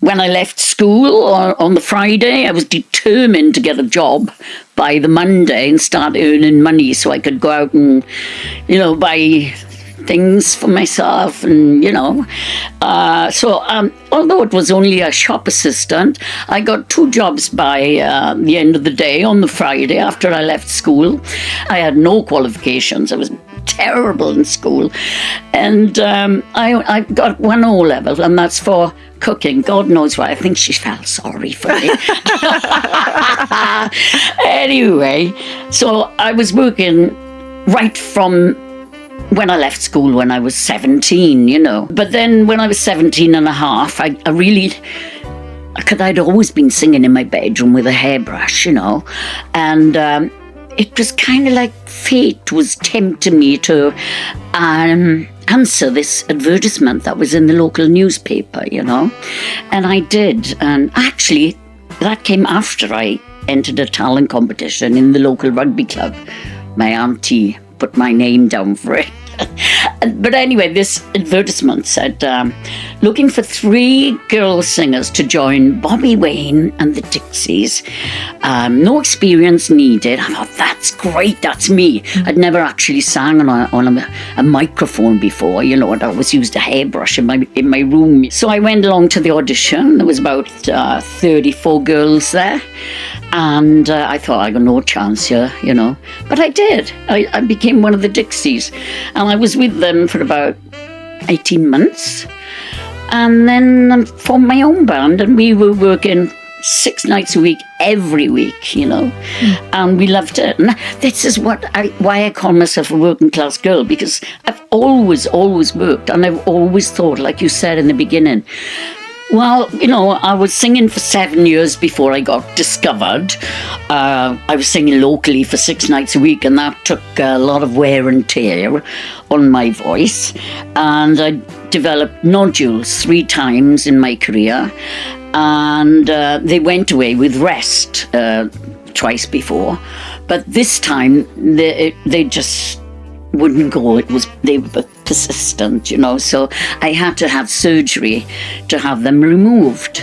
when I left school on the Friday, I was determined to get a job by the Monday and start earning money so I could go out and, buy things for myself and, So although it was only a shop assistant, I got 2 jobs by the end of the day on the Friday after I left school. I had no qualifications. I was terrible in school. And I got 1 O-level, and that's for cooking. God knows why. I think she felt sorry for me. Anyway, so I was working right from when I left school when I was 17, But then when I was 17 and a half, I really... Because I'd always been singing in my bedroom with a hairbrush, And it was kind of like fate was tempting me to answer this advertisement that was in the local newspaper, And I did. And actually, that came after I entered a talent competition in the local rugby club. My auntie put my name down for it. But anyway, this advertisement said, looking for 3 girl singers to join Bobby Wayne and the Dixies. No experience needed. I thought, that's great, that's me. I'd never actually sang on a microphone before, I'd always used a hairbrush in my room. So I went along to the audition. There was about 34 girls there. And I thought, I got no chance here, But I did. I became one of the Dixies. And I was with them for about 18 months. And then I formed my own band. And we were working 6 nights a week, every week, And we loved it. And this is why I call myself a working class girl. Because I've always worked. And I've always thought, like you said in the beginning, well, I was singing for 7 years before I got discovered. I was singing locally for 6 nights a week, and that took a lot of wear and tear on my voice. And I developed nodules 3 times in my career, and they went away with rest twice before. But this time, they just wouldn't go. They were persistent, so I had to have surgery to have them removed.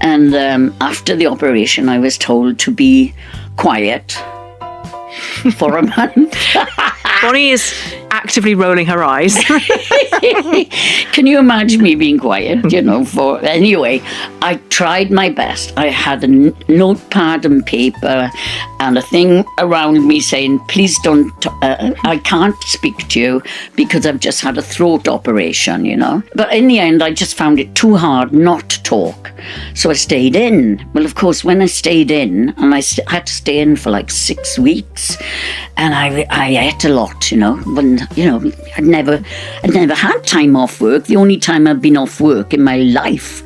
And after the operation, I was told to be quiet for a month. Bonnie is actively rolling her eyes. Can you imagine me being quiet, Anyway, I tried my best. I had a notepad and paper and a thing around me saying, please don't, I can't speak to you because I've just had a throat operation, But in the end, I just found it too hard not to talk. So I stayed in. Well, of course, when I stayed in, and I had to stay in for like 6 weeks, and I ate a lot, when, I'd never had time off work. The only time I've been off work in my life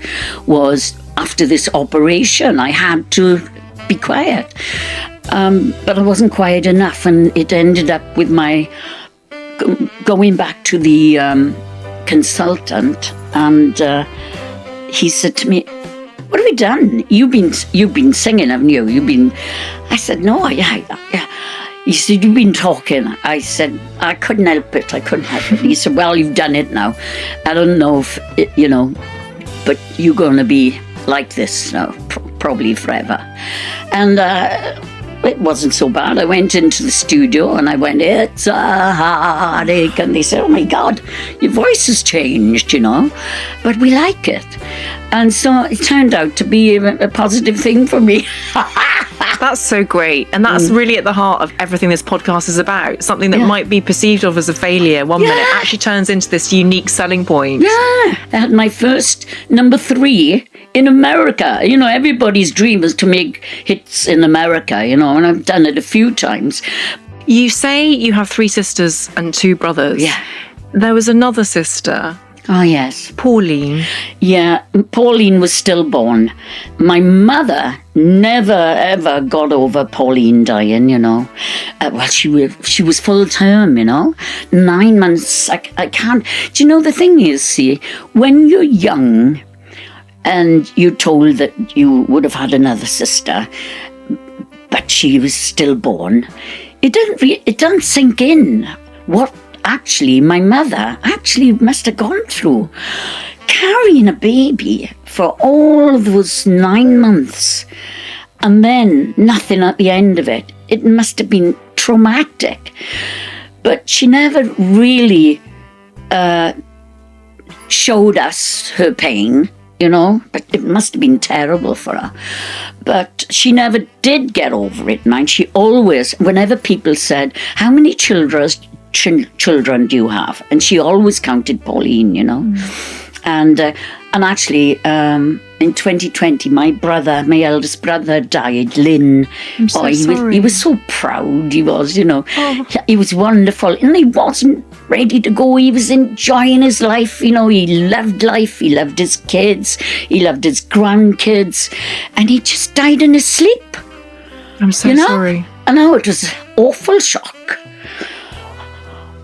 was after this operation. I had to be quiet. But I wasn't quiet enough, and it ended up with my going back to the consultant, and he said to me, what have you done? You've been singing, haven't you? I said, no, yeah. He said, you've been talking. I said, I couldn't help it. He said, well, you've done it now. I don't know if, but you're going to be like this now, probably forever. And it wasn't so bad. I went into the studio and I went, it's a heartache. And they said, oh my God, your voice has changed, but we like it. And so it turned out to be a positive thing for me. That's so great. And that's really at the heart of everything this podcast is about. Something that might be perceived of as a failure one minute actually turns into this unique selling point. Yeah. I had my first number 3 in America. Everybody's dream is to make hits in America, and I've done it a few times. You say you have 3 sisters and 2 brothers. Yeah. There was another sister. Oh, yes. Pauline. Yeah, Pauline was stillborn. My mother never, ever got over Pauline dying, well, she was full term, 9 months. I can't. Do you know, the thing is, see, when you're young and you're told that you would have had another sister, but she was stillborn, it doesn't sink in what actually my mother must have gone through. carrying a baby for all of those 9 months and then nothing at the end of it, it must have been traumatic. But she never really showed us her pain, you know, but it must have been terrible for her. But she never did get over it, mind. She always, whenever people said, how many children do you have? And she always counted Pauline, you know. And actually, in 2020, my eldest brother died, Lynn. I'm so sorry. He was so proud, he was, you know. Oh. He was wonderful. And he wasn't ready to go. He was enjoying his life, you know. He loved life. He loved his kids. He loved his grandkids. And he just died in his sleep. I'm so sorry. I know, it was awful shock.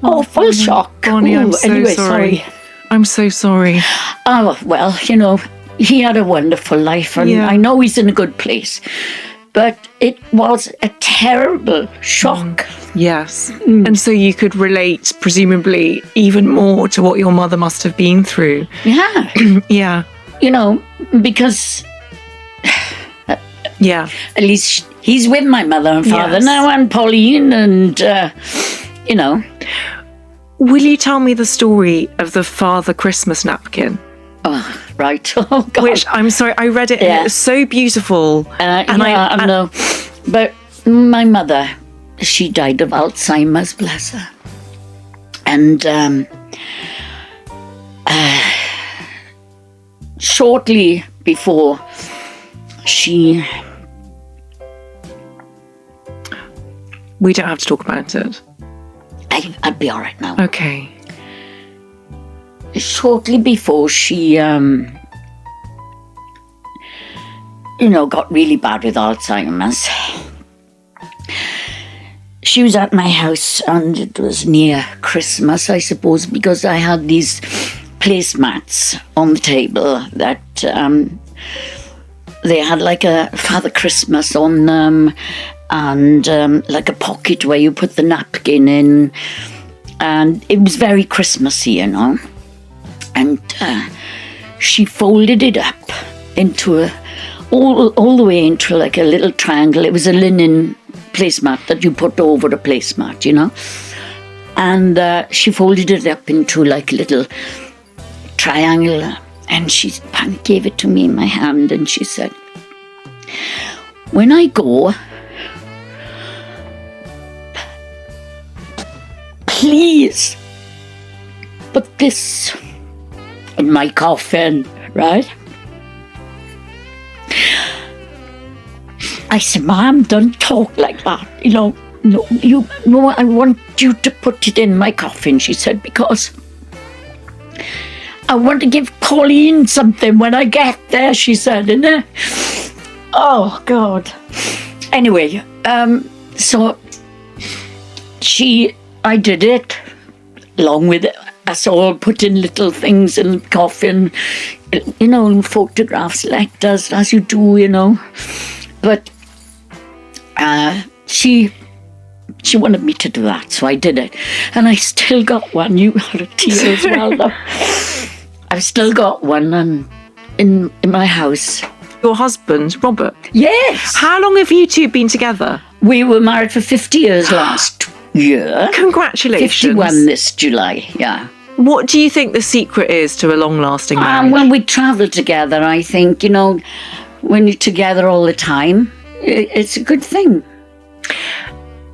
Awful shock. Bonnie, I'm so sorry. I'm so sorry. Oh, well, you know, he had a wonderful life, and I know he's in a good place. But it was a terrible shock. Yes. And so you could relate, presumably, even more to what your mother must have been through. Yeah. Yeah. You know, because... yeah. At least he's with my mother and father now, and Pauline, and, you know... Will you tell me the story of the Father Christmas napkin? Oh, right. Oh, God. Which, I'm sorry, I read it and it was so beautiful. I know. But my mother, she died of Alzheimer's, bless her. And shortly before she... We don't have to talk about it. I'd be all right now. Okay. Shortly before she, got really bad with Alzheimer's, she was at my house, and it was near Christmas, I suppose, because I had these placemats on the table that they had like a Father Christmas on them, and like a pocket where you put the napkin in, and it was very Christmassy, you know. And she folded it up into all the way into like a little triangle. It was a linen placemat that you put over a placemat, you know. And she folded it up into like a little triangle, and she gave it to me in my hand, and she said, when I go, please put this in my coffin, right? I said, Mom, don't talk like that. No, I want you to put it in my coffin, she said, because I want to give Pauline something when I get there, she said. And oh, God. Anyway, so I did it, along with us all putting little things in the coffin, you know, photographs, letters, as you do, you know. But she wanted me to do that, so I did it. And I still got one. You had a tear as well, though. I've still got one in my house. Your husband, Robert? Yes. How long have you two been together? We were married for 50 years last year. Congratulations. 51 this July, yeah. What do you think the secret is to a long-lasting marriage? When we travel together, I think, you know, when you're together all the time, it's a good thing.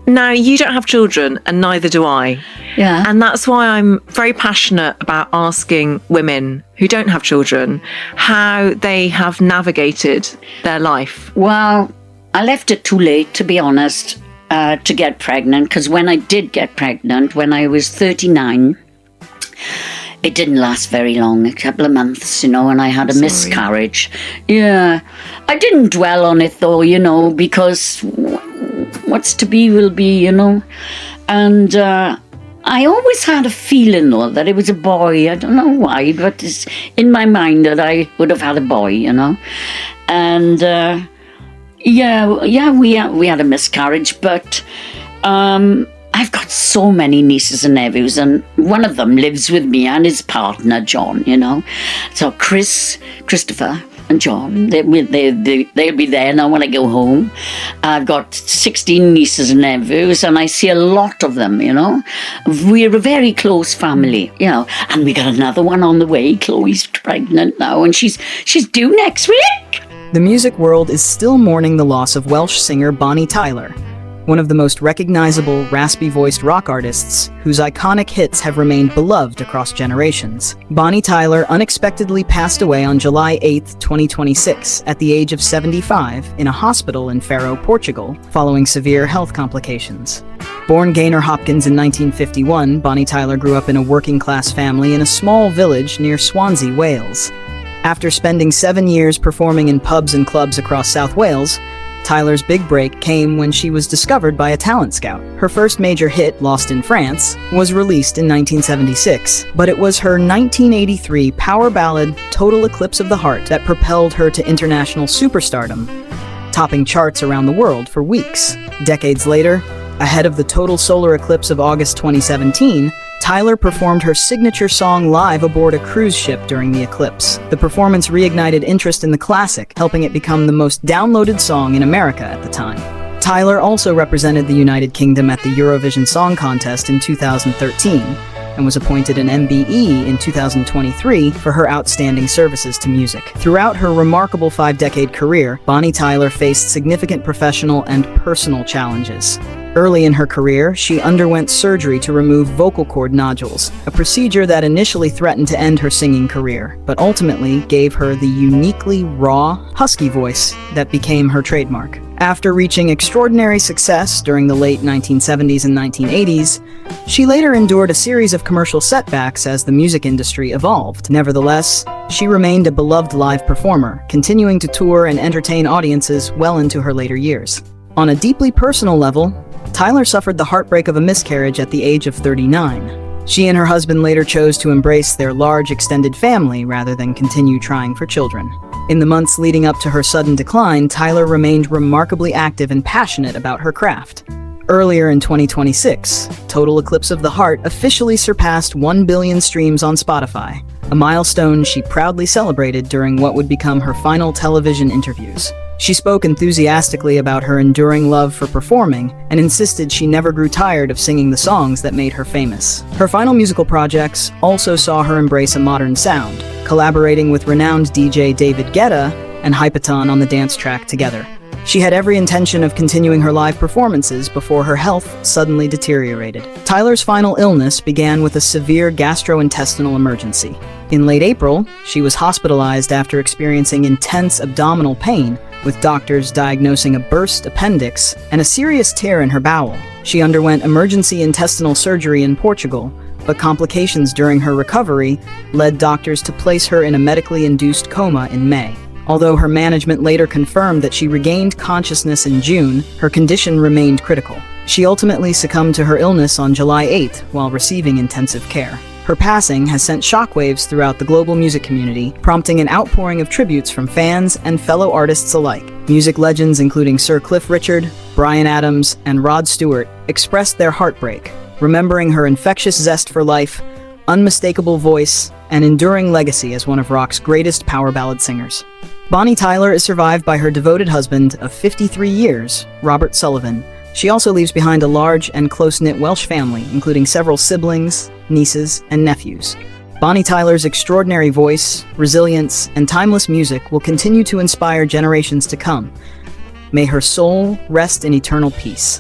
Now, you don't have children, and neither do I. Yeah. And that's why I'm very passionate about asking women who don't have children how they have navigated their life. Well, I left it too late, to be honest, to get pregnant, because when I did get pregnant, when I was 39, it didn't last very long, a couple of months, you know, and I had a miscarriage. Yeah. I didn't dwell on it, though, you know, because what's to be will be, you know. And I always had a feeling, though, that it was a boy. I don't know why, but it's in my mind that I would have had a boy, you know. And we had a miscarriage, but I've got so many nieces and nephews, and one of them lives with me and his partner, John, you know. So Christopher and John, they'll be there now when I go home. I've got 16 nieces and nephews, and I see a lot of them, you know. We're a very close family, you know. And we got another one on the way. Chloe's pregnant now, and she's due next week. The music world is still mourning the loss of Welsh singer Bonnie Tyler, one of the most recognizable, raspy-voiced rock artists whose iconic hits have remained beloved across generations. Bonnie Tyler unexpectedly passed away on July 8, 2026, at the age of 75 in a hospital in Faro, Portugal, following severe health complications. Born Gaynor Hopkins in 1951, Bonnie Tyler grew up in a working-class family in a small village near Swansea, Wales. After spending 7 years performing in pubs and clubs across South Wales, Tyler's big break came when she was discovered by a talent scout. Her first major hit, Lost in France, was released in 1976, but it was her 1983 power ballad, Total Eclipse of the Heart, that propelled her to international superstardom, topping charts around the world for weeks. Decades later, ahead of the total solar eclipse of August 2017, Tyler performed her signature song live aboard a cruise ship during the eclipse. The performance reignited interest in the classic, helping it become the most downloaded song in America at the time. Tyler also represented the United Kingdom at the Eurovision Song Contest in 2013 and was appointed an MBE in 2023 for her outstanding services to music. Throughout her remarkable 5-decade career, Bonnie Tyler faced significant professional and personal challenges. Early in her career, she underwent surgery to remove vocal cord nodules, a procedure that initially threatened to end her singing career, but ultimately gave her the uniquely raw, husky voice that became her trademark. After reaching extraordinary success during the late 1970s and 1980s, she later endured a series of commercial setbacks as the music industry evolved. Nevertheless, she remained a beloved live performer, continuing to tour and entertain audiences well into her later years. On a deeply personal level, Tyler suffered the heartbreak of a miscarriage at the age of 39. She and her husband later chose to embrace their large extended family rather than continue trying for children. In the months leading up to her sudden decline, Tyler remained remarkably active and passionate about her craft. Earlier in 2026, Total Eclipse of the Heart officially surpassed 1 billion streams on Spotify, a milestone she proudly celebrated during what would become her final television interviews. She spoke enthusiastically about her enduring love for performing and insisted she never grew tired of singing the songs that made her famous. Her final musical projects also saw her embrace a modern sound, collaborating with renowned DJ David Guetta and Hypaton on the dance track Together. She had every intention of continuing her live performances before her health suddenly deteriorated. Tyler's final illness began with a severe gastrointestinal emergency. In late April, she was hospitalized after experiencing intense abdominal pain, with doctors diagnosing a burst appendix and a serious tear in her bowel. She underwent emergency intestinal surgery in Portugal, but complications during her recovery led doctors to place her in a medically induced coma in May. Although her management later confirmed that she regained consciousness in June, her condition remained critical. She ultimately succumbed to her illness on July 8th while receiving intensive care. Her passing has sent shockwaves throughout the global music community, prompting an outpouring of tributes from fans and fellow artists alike. Music legends including Sir Cliff Richard, Bryan Adams, and Rod Stewart expressed their heartbreak, remembering her infectious zest for life, unmistakable voice, and enduring legacy as one of rock's greatest power ballad singers. Bonnie Tyler is survived by her devoted husband of 53 years, Robert Sullivan. She also leaves behind a large and close-knit Welsh family, including several siblings, nieces, and nephews. Bonnie Tyler's extraordinary voice, resilience, and timeless music will continue to inspire generations to come. May her soul rest in eternal peace.